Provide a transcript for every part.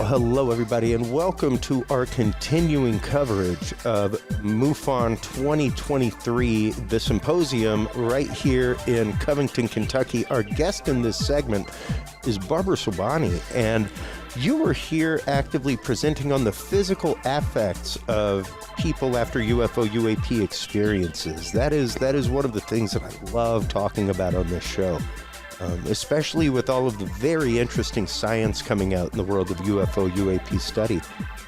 hello, everybody, and welcome to our continuing coverage of MUFON 2023, the symposium right here in Covington, Kentucky. Our guest in this segment is Barbra Sobhani, and you were here actively presenting on the physical affects of people after UFO UAP experiences. That is one of the things that I love talking about on this show. Especially with all of the very interesting science coming out in the world of UFO UAP study.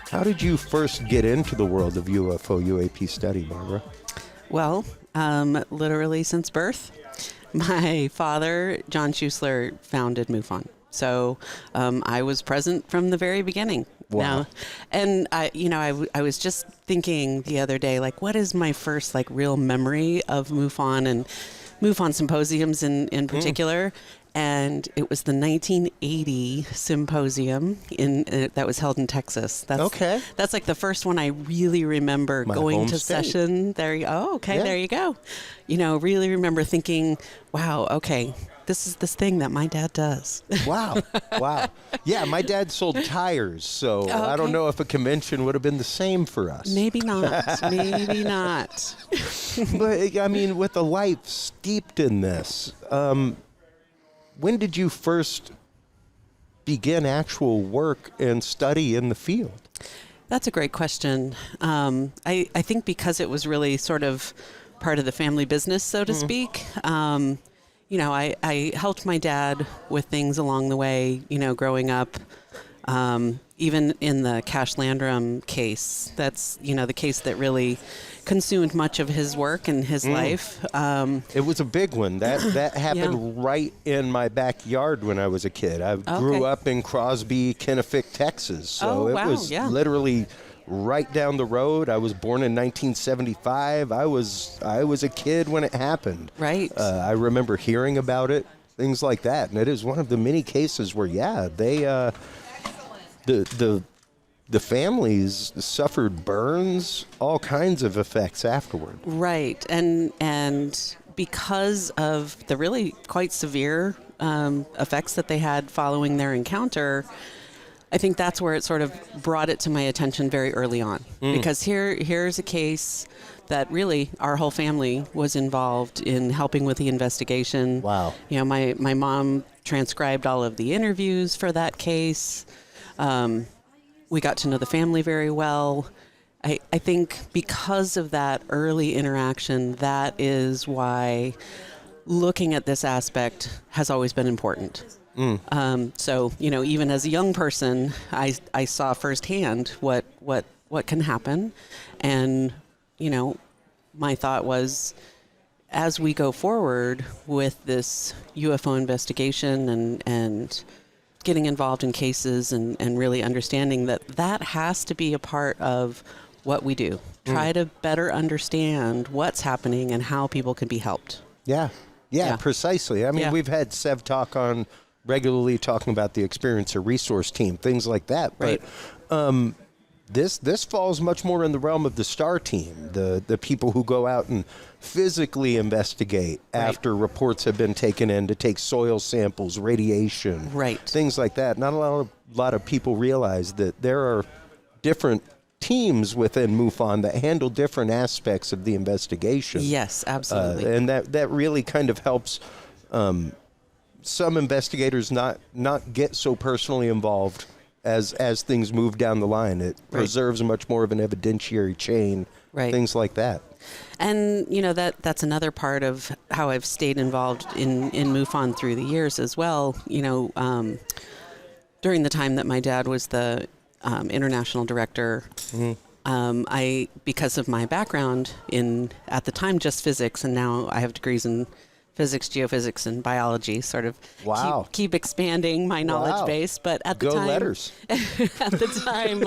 How did you first get into the world of UFO UAP study, Barbara? Well, literally since birth. My father, John Schuessler, founded MUFON. So I was present from the very beginning. Wow. Now, and I was just thinking the other day, like, what is my first like real memory of MUFON and MUFON Symposiums in particular, and it was the 1980 symposium that was held in Texas. That's like the first one I really remember going to session. There you go. Oh, okay, yeah. There you go. Really remember thinking, wow, okay, this is this thing that my dad does. Wow. Yeah, my dad sold tires, so okay. I don't know if a convention would have been the same for us. Maybe not. But, I mean, with a life steeped in this, when did you first begin actual work and study in the field? That's a great question. I think because it was really sort of part of the family business, so to speak. I helped my dad with things along the way, growing up. Even in the Cash Landrum case, that's, the case that really consumed much of his work and his life. It was a big one. That happened right in my backyard when I was a kid. I grew up in Crosby, Kennefick, Texas. So it was literally right down the road. I was born in 1975. I was a kid when it happened. Right. I remember hearing about it, things like that. And it is one of the many cases where, they... The families suffered burns, all kinds of effects afterward. Right, and because of the really quite severe effects that they had following their encounter, I think that's where it sort of brought it to my attention very early on. Because here's a case that really our whole family was involved in helping with the investigation. Wow. My mom transcribed all of the interviews for that case. We got to know the family very well. I think because of that early interaction, that is why looking at this aspect has always been important. So, even as a young person, I saw firsthand what can happen. And, my thought was, as we go forward with this UFO investigation and getting involved in cases and really understanding that has to be a part of what we do. Try to better understand what's happening and how people can be helped. Yeah, precisely. I mean, we've had Sev talk on regularly talking about the Experiencer Resource Team, things like that. Right. But this falls much more in the realm of the STAR team, the people who go out and physically investigate after reports have been taken in to take soil samples, radiation, things like that. Not a lot of people realize that there are different teams within MUFON that handle different aspects of the investigation. Yes, absolutely. And that really kind of helps some investigators not get so personally involved as things move down the line. It preserves much more of an evidentiary chain, things like that. And, that's another part of how I've stayed involved in MUFON through the years as well. During the time that my dad was the international director, I, because of my background in, at the time, just physics, and now I have degrees in physics, geophysics, and biology, sort of keep expanding my knowledge base. But at the time, letters. At the time,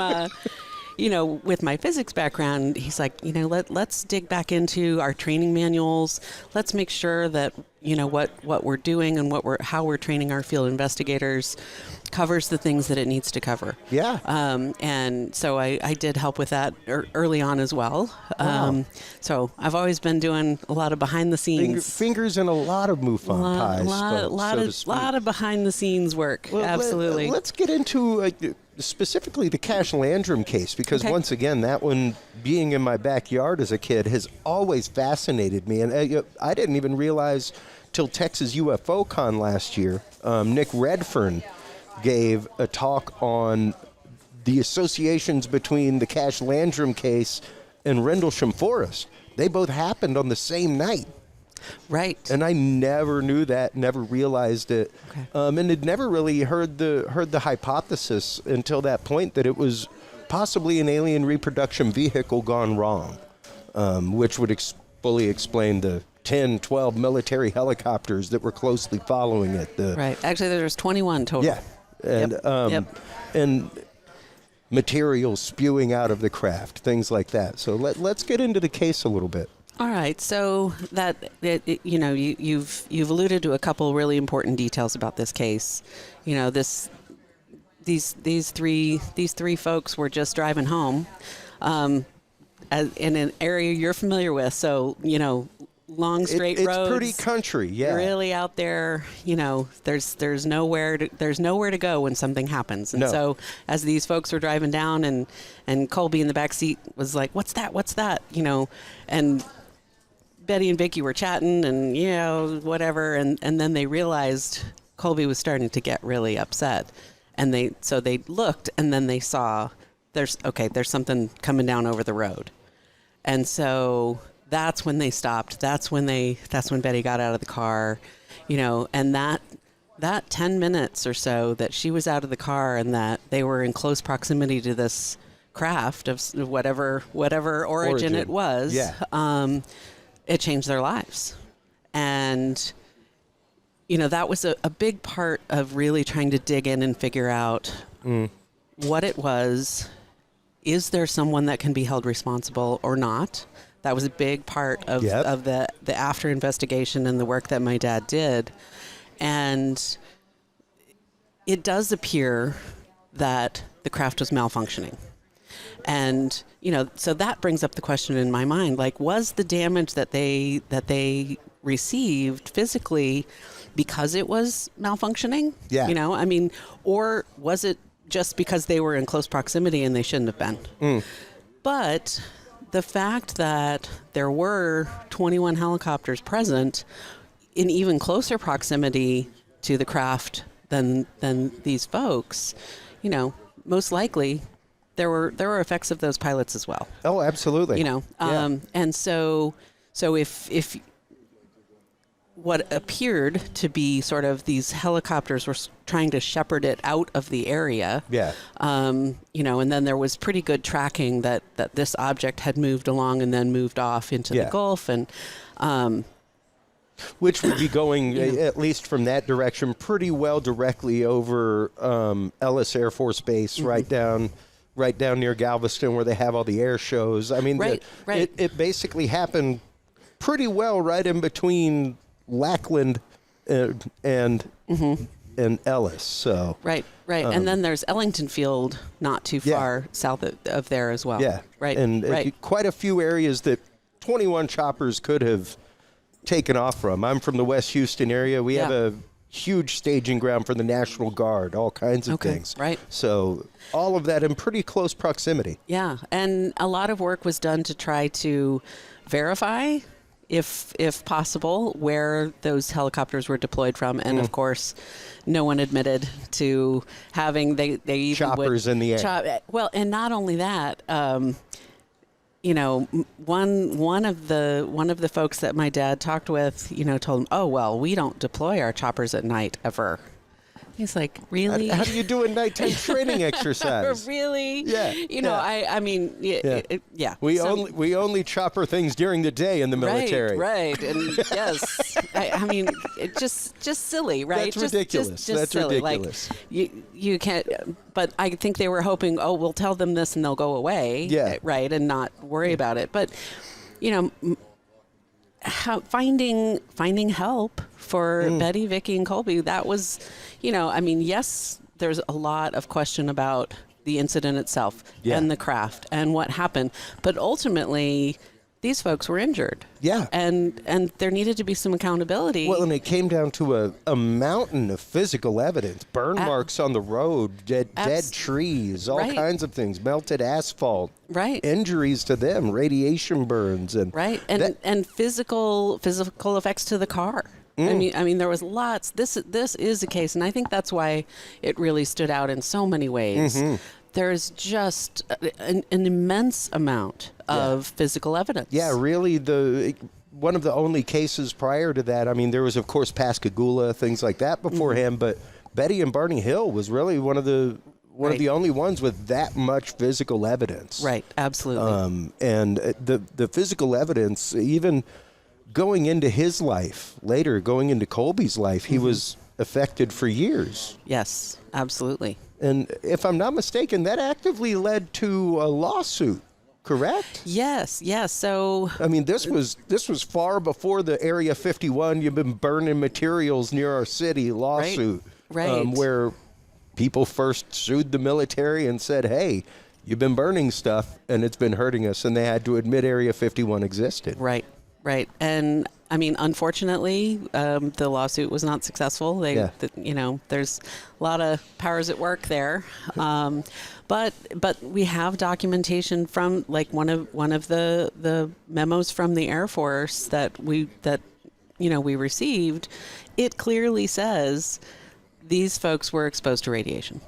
with my physics background, he's like, let's dig back into our training manuals. Let's make sure that, what we're doing and how we're training our field investigators covers the things that it needs to cover. Yeah. And so I did help with that early on as well. Wow. So I've always been doing a lot of behind the scenes. Fingers in a lot of MUFON pies. lot of behind the scenes work. Well, Absolutely. Let's get into specifically the Cash Landrum case, because once again, that one being in my backyard as a kid has always fascinated me. And I didn't even realize till Texas UFO Con last year, Nick Redfern gave a talk on the associations between the Cash Landrum case and Rendlesham Forest. They both happened on the same night. Right. And I never knew that, never realized it, and had never really heard the hypothesis until that point that it was possibly an alien reproduction vehicle gone wrong, which would fully explain the 10, 12 military helicopters that were closely following it. Right. Actually, there's 21 total. Yeah. And and materials spewing out of the craft, things like that. So let's get into the case a little bit. All right, so you've alluded to a couple really important details about this case. These three folks were just driving home, in an area you're familiar with. So long straight roads. It's pretty country, yeah. Really out there, there's nowhere to go when something happens. And so as these folks were driving down, and Colby in the back seat was like, "What's that?" And Betty and Vicky were chatting and, whatever. And then they realized Colby was starting to get really upset. And they looked, and then they saw there's something coming down over the road. And so that's when they stopped. That's when Betty got out of the car, and that 10 minutes or so that she was out of the car and that they were in close proximity to this craft of whatever origin it was. Yeah. It changed their lives. And, that was a big part of really trying to dig in and figure out what it was. Is there someone that can be held responsible or not? That was a big part of the after investigation and the work that my dad did. And it does appear that the craft was malfunctioning. And, so that brings up the question in my mind, like, was the damage that they received physically because it was malfunctioning? Yeah. Or was it just because they were in close proximity and they shouldn't have been? But the fact that there were 21 helicopters present in even closer proximity to the craft than these folks, most likely there were effects of those pilots as well. Oh, absolutely. And so if what appeared to be sort of these helicopters were trying to shepherd it out of the area. Yeah. And then there was pretty good tracking that this object had moved along and then moved off into the Gulf, and which would be going, at least from that direction, pretty well directly over Ellis Air Force Base, right down near Galveston, where they have all the air shows. It basically happened pretty well right in between Lackland and Ellis. So right. And then there's Ellington Field, not too far south of there as well. Yeah, right. And quite a few areas that 21 choppers could have taken off from. I'm from the West Houston area. We have a huge staging ground for the National Guard, all kinds of things. Right. So all of that in pretty close proximity. Yeah, and a lot of work was done to try to verify, if possible, where those helicopters were deployed from. And of course, no one admitted to having they even choppers in the air. Well, and not only that, one of the folks that my dad talked with, told him, "Oh, well, we don't deploy our choppers at night ever." He's like, "Really? How do you do a nighttime training exercise?" Really? Yeah. Yeah. We only chopper things during the day in the military. Right. And yes, it's just silly, right? That's ridiculous. Just silly. Ridiculous. Like, you can't. But I think they were hoping, we'll tell them this and they'll go away. Yeah. Right, and not worry about it. But finding help for Betty, Vicky, and Colby, that was, I mean, yes, there's a lot of question about the incident itself and the craft and what happened, but ultimately these folks were injured. Yeah. And there needed to be some accountability. Well, and it came down to a mountain of physical evidence, burn marks on the road, dead trees, all kinds of things, melted asphalt, injuries to them, radiation burns, and and physical effects to the car. I mean, there was lots. This is a case, and I think that's why it really stood out in so many ways. There's just an immense amount of physical evidence. Yeah, really, one of the only cases prior to that. I mean, there was, of course, Pascagoula, things like that beforehand, but Betty and Barney Hill was really one of the only ones with that much physical evidence. Right, absolutely. And the physical evidence, even going into his life later, going into Colby's life, he was affected for years. Yes, absolutely. And if I'm not mistaken, that actively led to a lawsuit, correct? Yes. So I mean, this was far before the Area 51, you've been burning materials near our city lawsuit. Right. Where people first sued the military and said, hey, you've been burning stuff and it's been hurting us. And they had to admit Area 51 existed. Right. And I mean, unfortunately, the lawsuit was not successful. There's a lot of powers at work there. But we have documentation from like one of the memos from the Air Force that we received. It clearly says these folks were exposed to radiation.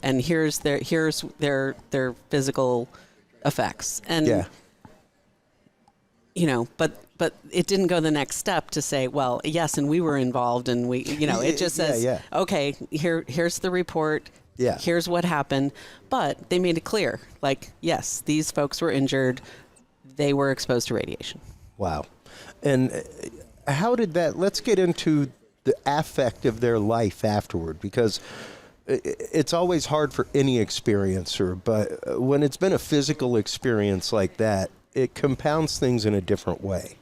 And here's their physical effects. And but it didn't go the next step to say, well, yes, and we were involved, and we, it just says, okay, here's the report. Yeah. Here's what happened. But they made it clear, like, yes, these folks were injured. They were exposed to radiation. Wow. And how did that, let's get into the affect of their life afterward, because it's always hard for any experiencer, but when it's been a physical experience like that, it compounds things in a different way.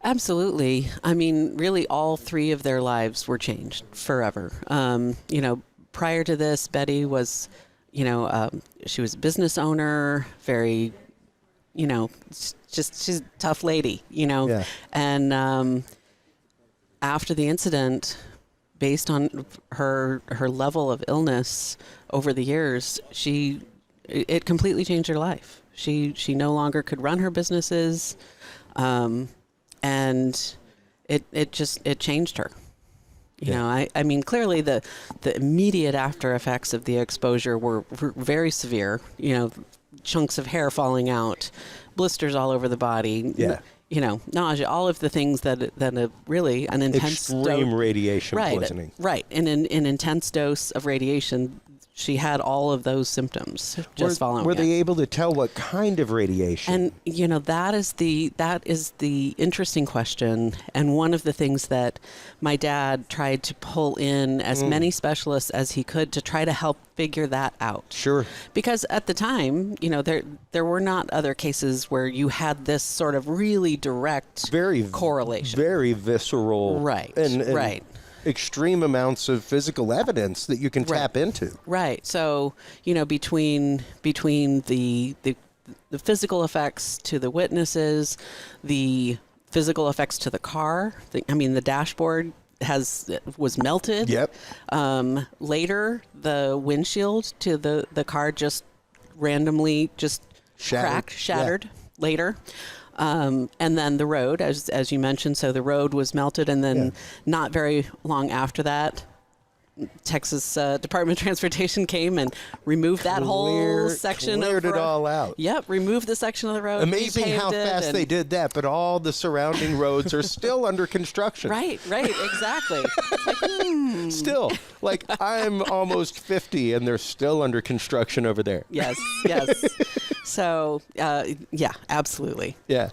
Absolutely. I mean, really, all three of their lives were changed forever. Prior to this, Betty was, she was a business owner, very, she's a tough lady, And after the incident, based on her level of illness over the years, it completely changed her life. She no longer could run her businesses, and it changed her. I mean, clearly the immediate after effects of the exposure were very severe. Chunks of hair falling out, blisters all over the body. Nausea, all of the things that really an intense extreme radiation poisoning. Right, in an intense dose of radiation. She had all of those symptoms just following. Were they able to tell what kind of radiation? And that is the interesting question, and one of the things that my dad tried to pull in as many specialists as he could to try to help figure that out. Sure. Because at the time, there were not other cases where you had this sort of really direct correlation. Very visceral. Right. And extreme amounts of physical evidence that you can tap into. Right. So, between the physical effects to the witnesses, the physical effects to the car, the dashboard was melted. Yep. Later, the windshield to the car just randomly shattered later. And then the road, as you mentioned, so the road was melted, and then not very long after that, Texas Department of Transportation came and removed that whole section of the road. Cleared it all out. Yep, removed the section of the road. Amazing how fast they did that, but all the surrounding roads are still under construction. Right, exactly. Still, like I'm almost 50 and they're still under construction over there. Yes. So, absolutely. Yeah.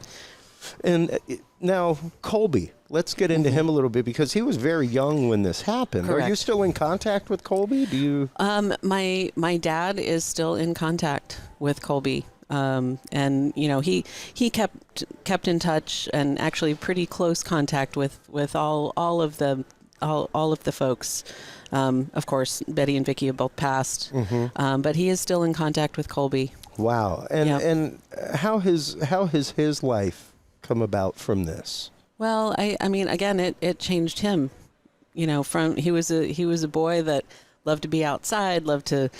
And now, Colby, let's get into him a little bit, because he was very young when this happened. Correct. Are you still in contact with Colby? Do you? My dad is still in contact with Colby. And he kept in touch and actually pretty close contact with all of the folks. Of course, Betty and Vicky have both passed, but he is still in contact with Colby. Wow. And how has his life come about from this? Well, I mean, again, it changed him. From he was a boy that loved to be outside, loved to,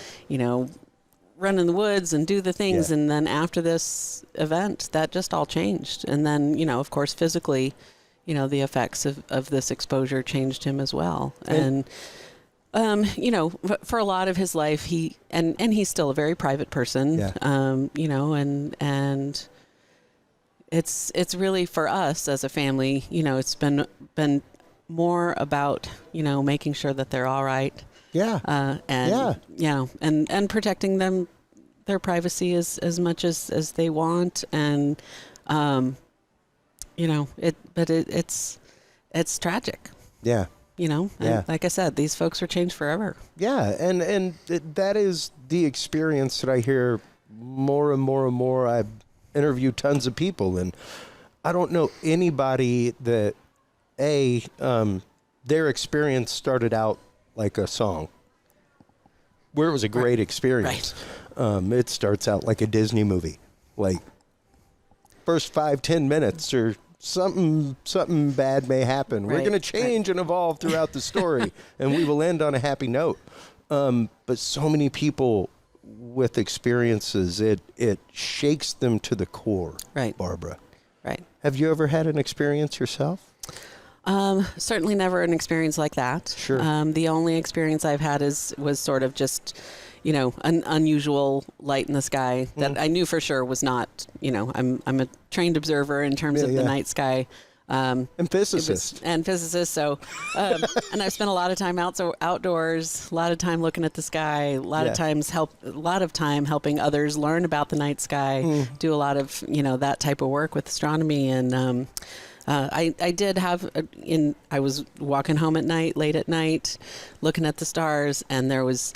run in the woods and do the things. And then after this event, that just all changed. And then, of course, physically, the effects of this exposure changed him as well. And for a lot of his life, and he's still a very private person, and it's really for us as a family, it's been more about, making sure that they're all right. And protecting their privacy as much as they want. And, it's tragic. Yeah. And like I said, these folks are changed forever. Yeah. And that is the experience that I hear more and more and more. I've interviewed tons of people, and I don't know anybody that their experience started out like a song, where it was a great experience. Right. It starts out like a Disney movie, like first 5-10 minutes or something bad may happen. Right. We're going to change and evolve throughout the story, and we will end on a happy note. But so many people with experiences, it shakes them to the core. Right, Barbara. Right. Have you ever had an experience yourself? Certainly never an experience like that. Sure. The only experience I've had was sort of just, an unusual light in the sky that I knew for sure was not, I'm a trained observer in terms of the night sky. And physicist. So, and I've spent a lot of time outdoors, a lot of time looking at the sky, a lot of time helping others learn about the night sky, do a lot of, that type of work with astronomy. And, I did have, I was walking home at night, late at night, looking at the stars, and there was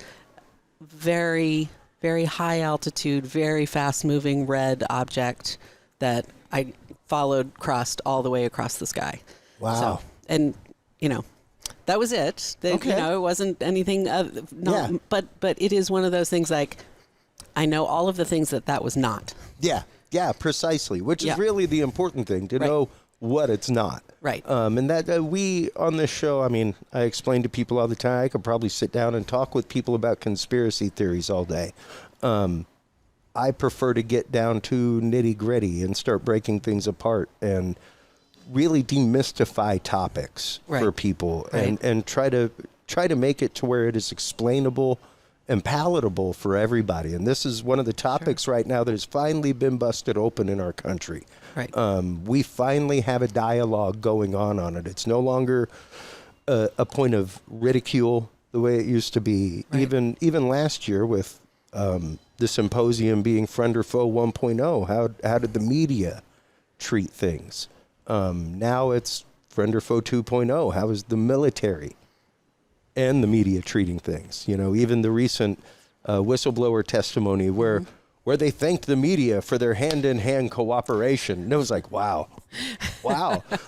very, very high altitude, very fast moving red object that I crossed all the way across the sky. Wow. So, and, that was it. It wasn't anything, but it is one of those things like, I know all of the things that was not. Yeah, precisely, which is really the important thing, to know what it's not. Right. And that we on this show, I mean, I explain to people all the time, I could probably sit down and talk with people about conspiracy theories all day. I prefer to get down to nitty gritty and start breaking things apart and really demystify topics for people and try to make it to where it is explainable and palatable for everybody. And this is one of the topics right now that has finally been busted open in our country. Right. We finally have a dialogue going on it. It's no longer a point of ridicule the way it used to be. Right. Even last year with the symposium being Friend or Foe 1.0, how did the media treat things? Now it's Friend or Foe 2.0. How is the military and the media treating things? Even the recent whistleblower testimony where they thanked the media for their hand-in-hand cooperation. And it was like, wow.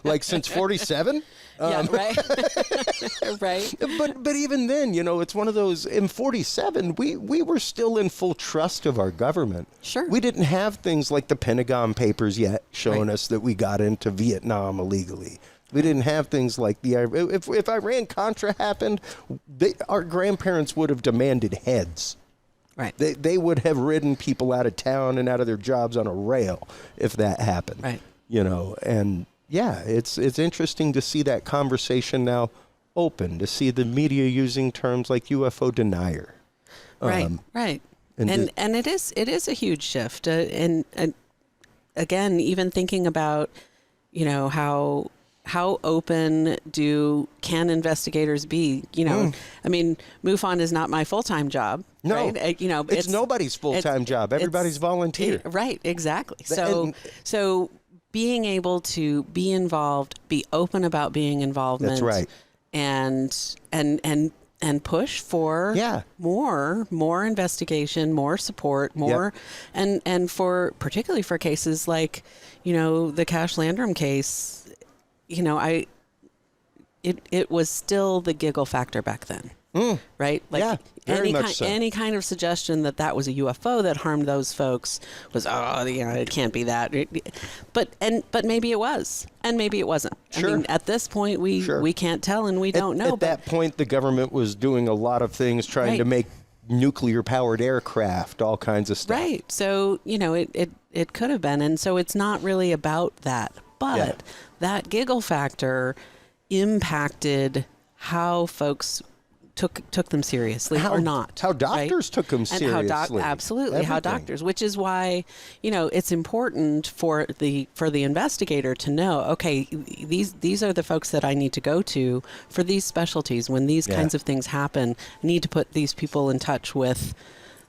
Like since 47? Right. Right. But even then, it's one of those, in 47, we were still in full trust of our government. Sure. We didn't have things like the Pentagon Papers yet showing us that we got into Vietnam illegally. We didn't have things like if Iran-Contra happened, our grandparents would have demanded heads. Right. They would have ridden people out of town and out of their jobs on a rail if that happened. Right. And it's interesting to see that conversation now open, to see the media using terms like UFO denier. Right. And it is a huge shift. And again, even thinking about, how open can investigators be? I mean, MUFON is not my full-time job. No, right? It's nobody's full-time job. Everybody's volunteer. Right, exactly. So being able to be involved, be open about being involved. That's right. And push for more investigation, more support, more, and for particularly for cases like, the Cash Landrum case, it was still the giggle factor back then. Right? Like any kind of suggestion that was a UFO that harmed those folks was, it can't be that. But maybe it was, and maybe it wasn't. Sure. I mean, at this point, we can't tell, and we don't know. At that point, the government was doing a lot of things trying to make nuclear-powered aircraft, all kinds of stuff. Right. So, it could have been, and so it's not really about that. But that giggle factor impacted how folks took them seriously or not. How doctors took them seriously. Absolutely. Everything. How doctors, which is why, it's important for the investigator to know, okay, these are the folks that I need to go to for these specialties. When these kinds of things happen, I need to put these people in touch with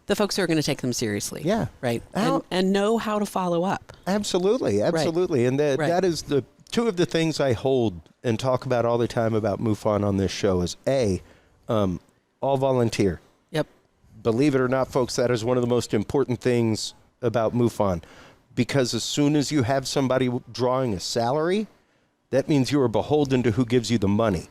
the folks who are going to take them seriously. Yeah. Right. And know how to follow up. Absolutely. Absolutely. Right. And that is the two of the things I hold and talk about all the time about MUFON on this show is all volunteer. Yep. Believe it or not, folks, that is one of the most important things about MUFON, because as soon as you have somebody drawing a salary, that means you are beholden to who gives you the money.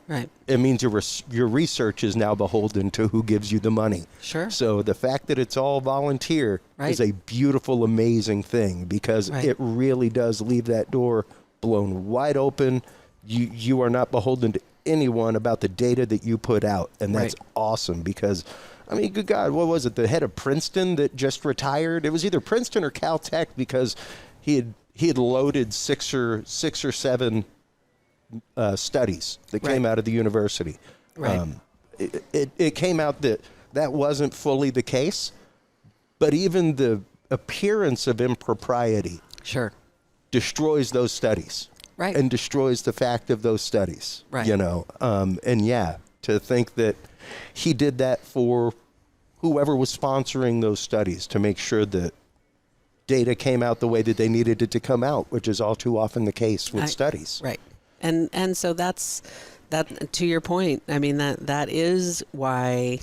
Right. It means your research is now beholden to who gives you the money. Sure. So the fact that it's all volunteer is a beautiful, amazing thing, because it really does leave that door blown wide open. You are not beholden to anyone about the data that you put out, and that's awesome, because I mean, good God, what was it, the head of Princeton that just retired? It was either Princeton or Caltech, because he had loaded six or seven studies that came out of the university. It came out that wasn't fully the case, but even the appearance of impropriety destroys those studies. Right. And destroys the fact of those studies. Right. And to think that he did that for whoever was sponsoring those studies to make sure that data came out the way that they needed it to come out, which is all too often the case with studies. Right. And so that's that, to your point. I mean, that is why,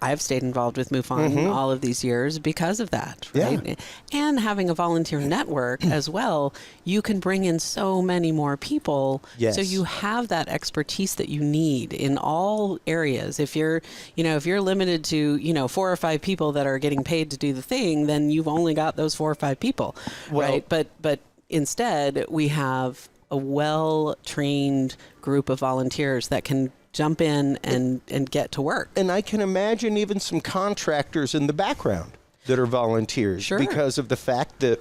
I've stayed involved with MUFON all of these years because of that, right? Yeah. And having a volunteer network as well, you can bring in so many more people. Yes. So you have that expertise that you need in all areas. If you're limited to, 4 or 5 people that are getting paid to do the thing, then you've only got those 4 or 5 people, right? But instead, we have a well-trained group of volunteers that can jump in and get to work. And I can imagine even some contractors in the background that are volunteers because of the fact that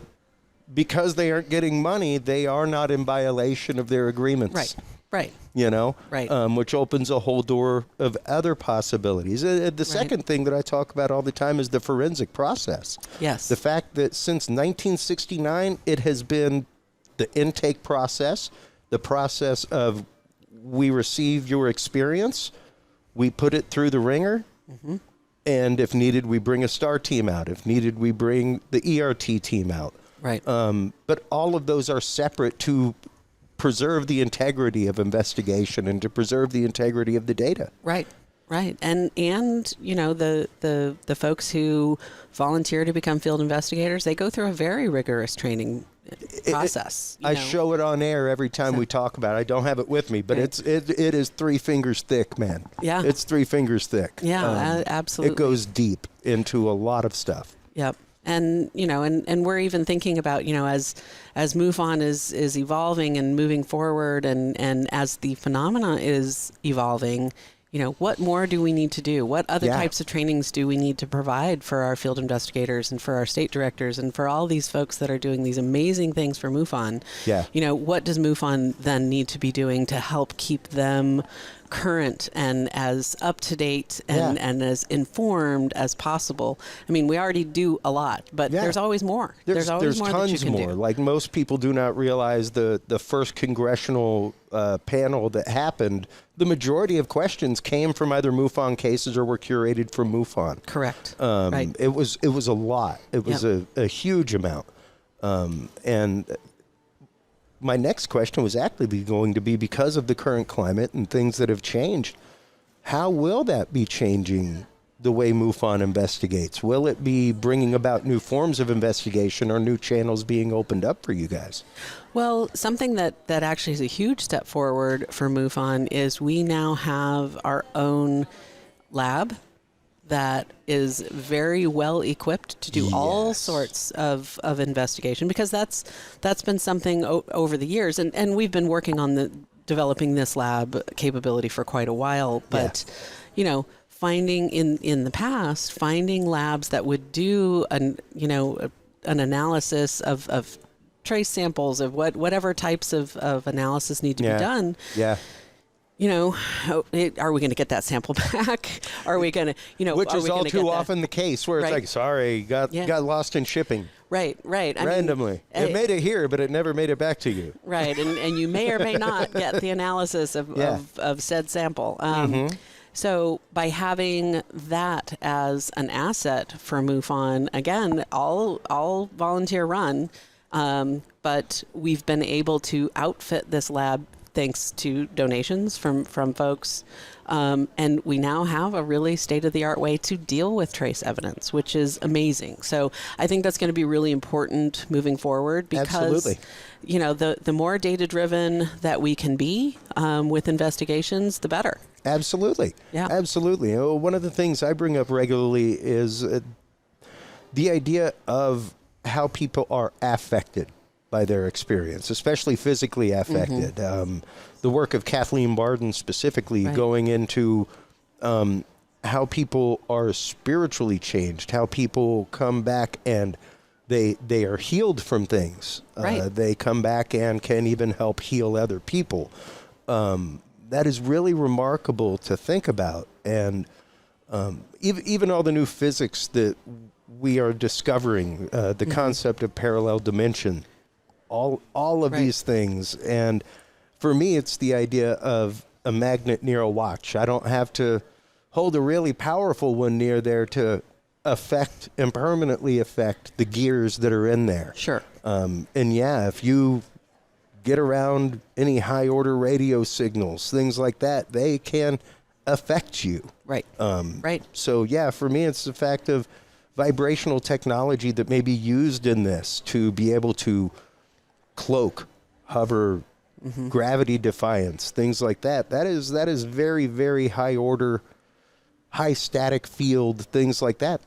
because they aren't getting money, they are not in violation of their agreements. Right. Which opens a whole door of other possibilities. The second thing that I talk about all the time is the forensic process. Yes. The fact that since 1969, it has been the intake process, the process of we receive your experience, we put it through the ringer, and if needed, we bring a STAR team out. If needed, we bring the ERT team out. Right. But all of those are separate to preserve the integrity of investigation and to preserve the integrity of the data. Right. And the folks who volunteer to become field investigators, they go through a very rigorous training process. I show it on air every time we talk about it. I don't have it with me, but it is 3 fingers thick, man. Yeah. It's 3 fingers thick. Yeah, absolutely. It goes deep into a lot of stuff. Yep. And, and we're even thinking about, as MUFON is evolving and moving forward, and as the phenomena is evolving, what more do we need to do? What other types of trainings do we need to provide for our field investigators and for our state directors and for all these folks that are doing these amazing things for MUFON? Yeah. What does MUFON then need to be doing to help keep them current and as up to date and as informed as possible? I mean, we already do a lot, but there's always more. There's always more tons that you can more. do. Like most people do not realize the first congressional panel that happened, the majority of questions came from either MUFON cases or were curated from MUFON. Correct. Right. It was a lot. It was a huge amount. And my next question was actually going to be, because of the current climate and things that have changed, How will that be changing the way MUFON investigates? Will it be bringing about new forms of investigation or new channels being opened up for you guys? Well, something that actually is a huge step forward for MUFON is we now have our own lab that is very well equipped to do all sorts of investigation, because that's been something over the years, and we've been working on developing this lab capability for quite a while, but finding in the past, finding labs that would do an analysis of trace samples of whatever types of analysis need to be done. Yeah. Are we going to get that sample back? Are we going to, which is all too often the case, where it's like, sorry, got lost in shipping. Right. Randomly. It made it here, but it never made it back to you. Right. And you may or may not get the analysis of said sample. So by having that as an asset for MUFON, again, all volunteer run, but we've been able to outfit this lab thanks to donations from folks. And we now have a really state-of-the-art way to deal with trace evidence, which is amazing. So I think that's going to be really important moving forward, because the more data-driven that we can be with investigations, the better. Absolutely. Yeah. Absolutely. One of the things I bring up regularly is the idea of how people are affected by their experience, especially physically affected. The work of Kathleen Barden specifically, going into how people are spiritually changed, how people come back and they are healed from things. They come back and can even help heal other people. That is really remarkable to think about. And even all the new physics that we are discovering, the concept of parallel dimension, all of these things. And for me, it's the idea of a magnet near a watch. I don't have to hold a really powerful one near there to affect and permanently affect the gears that are in there. Sure. And if you get around any high order radio signals, things like that, they can affect you. Right. So for me, it's the fact of vibrational technology that may be used in this to be able to cloak, hover, gravity defiance, things like that. That is very, very high order, high static field, things like that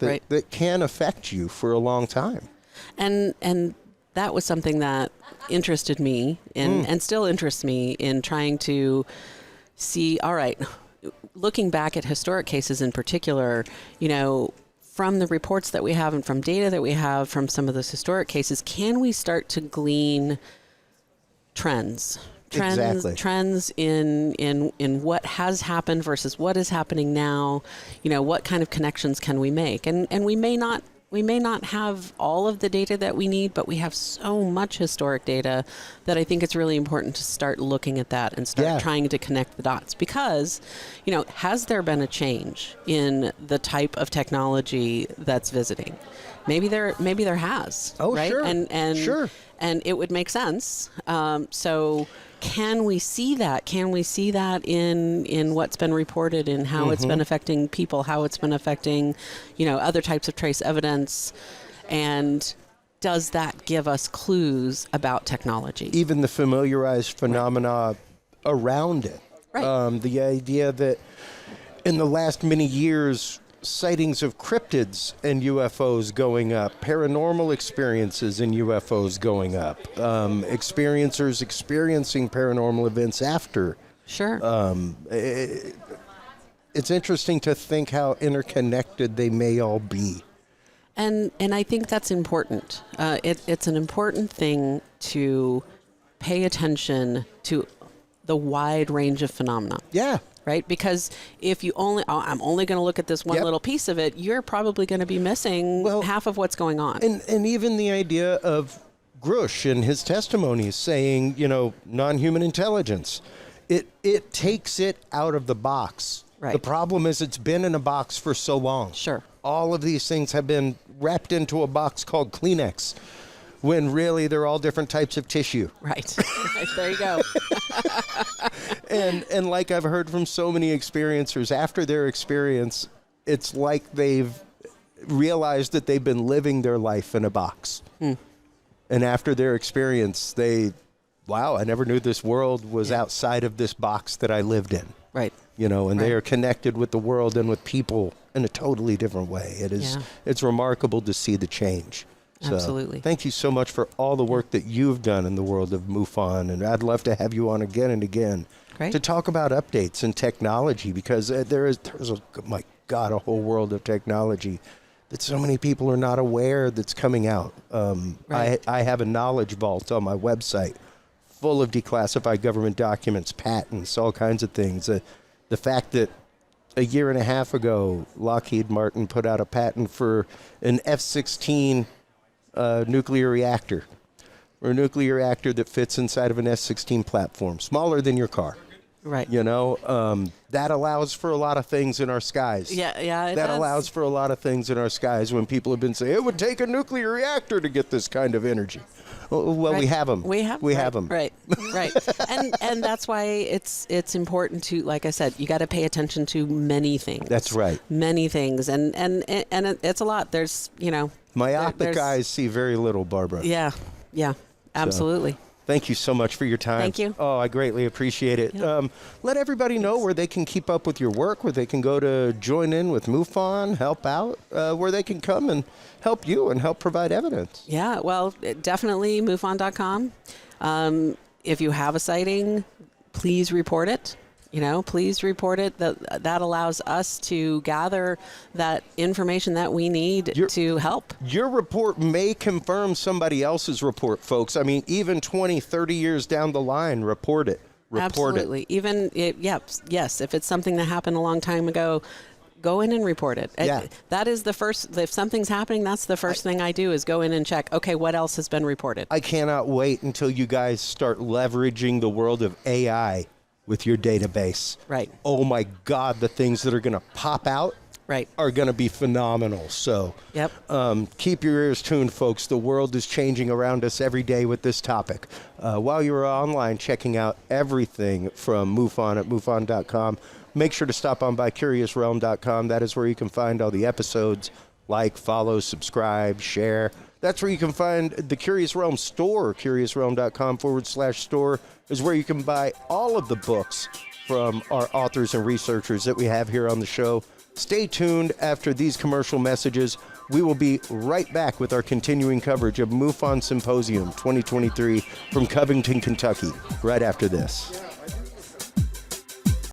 can affect you for a long time. And that was something that interested me and still interests me in trying to see, all right, looking back at historic cases in particular, from the reports that we have and from data that we have from some of those historic cases, can we start to glean trends in what has happened versus what is happening now? What kind of connections can we make? And we may not have all of the data that we need, but we have so much historic data that I think it's really important to start looking at that and start trying to connect the dots. Because, has there been a change in the type of technology that's visiting? Maybe there has. Oh, right? Sure. And it would make sense. So can we see that? Can we see that in what's been reported, in how it's been affecting people, how it's been affecting, other types of trace evidence? And does that give us clues about technology? Even the familiarized phenomena around it. Right. The idea that in the last many years, sightings of cryptids and UFOs going up, paranormal experiences in UFOs going up, experiencers experiencing paranormal events after. Sure. It's interesting to think how interconnected they may all be. And I think that's important. It's an important thing to pay attention to the wide range of phenomena. Yeah. Right? Because if you I'm only going to look at this one little piece of it, you're probably going to be missing half of what's going on. And even the idea of Grush in his testimonies saying, non-human intelligence, it takes it out of the box. Right. The problem is it's been in a box for so long. Sure. All of these things have been wrapped into a box called Kleenex. when really they're all different types of tissue. Right. There you go. And like I've heard from so many experiencers, after their experience, it's like they've realized that they've been living their life in a box. And after their experience, wow, I never knew this world was outside of this box that I lived in. Right. You know, and they are connected with the world and with people in a totally different way. It's remarkable to see the change. So, Absolutely. thank you so much for all the work that you've done in the world of MUFON, and I'd love to have you on again and again to talk about updates and technology, because there's my God, a whole world of technology that so many people are not aware that's coming out. I have a knowledge vault on my website full of declassified government documents, patents, all kinds of things. The fact that a year and a half ago, Lockheed Martin put out a patent for an F-16 nuclear reactor, or a nuclear reactor that fits inside of an F-16 platform, smaller than your car. Right. You know, that allows for a lot of things in our skies. Yeah, that allows for a lot of things in our skies when people have been saying, it would take a nuclear reactor to get this kind of energy. Well, we have them. We have them. Right. and that's why it's important to, like I said, you got to pay attention to many things. That's right. Many things, and it's a lot. There's, you know, myopic eyes see very little, Barbara. Yeah, absolutely. So, thank you so much for your time. Thank you. Oh, I greatly appreciate it. Yeah. Let everybody know where they can keep up with your work, where they can go to join in with MUFON, help out, where they can come and help you and help provide evidence. Yeah, well, definitely MUFON.com. If you have a sighting, please report it. You know, please report it. That allows us to gather that information that we need to help. Your report may confirm somebody else's report, folks. I mean, even 20, 30 years down the line, report it. Absolutely. Even, yes, if it's something that happened a long time ago, go in and report it. Yeah. That is the first, if something's happening, that's the first thing I do is go in and check, okay, what else has been reported? I cannot wait until you guys start leveraging the world of AI with your database. Right. Oh my God, the things that are going to pop out are going to be phenomenal. So keep your ears tuned, folks. The world is changing around us every day with this topic. While you're online checking out everything from MUFON at MUFON.com, make sure to stop on by CuriousRealm.com. That is where you can find all the episodes. Like, follow, subscribe, share. That's where you can find the Curious Realm store. CuriousRealm.com/store is where you can buy all of the books from our authors and researchers that we have here on the show. Stay tuned after these commercial messages. We will be right back with our continuing coverage of MUFON Symposium 2023 from Covington, Kentucky, right after this.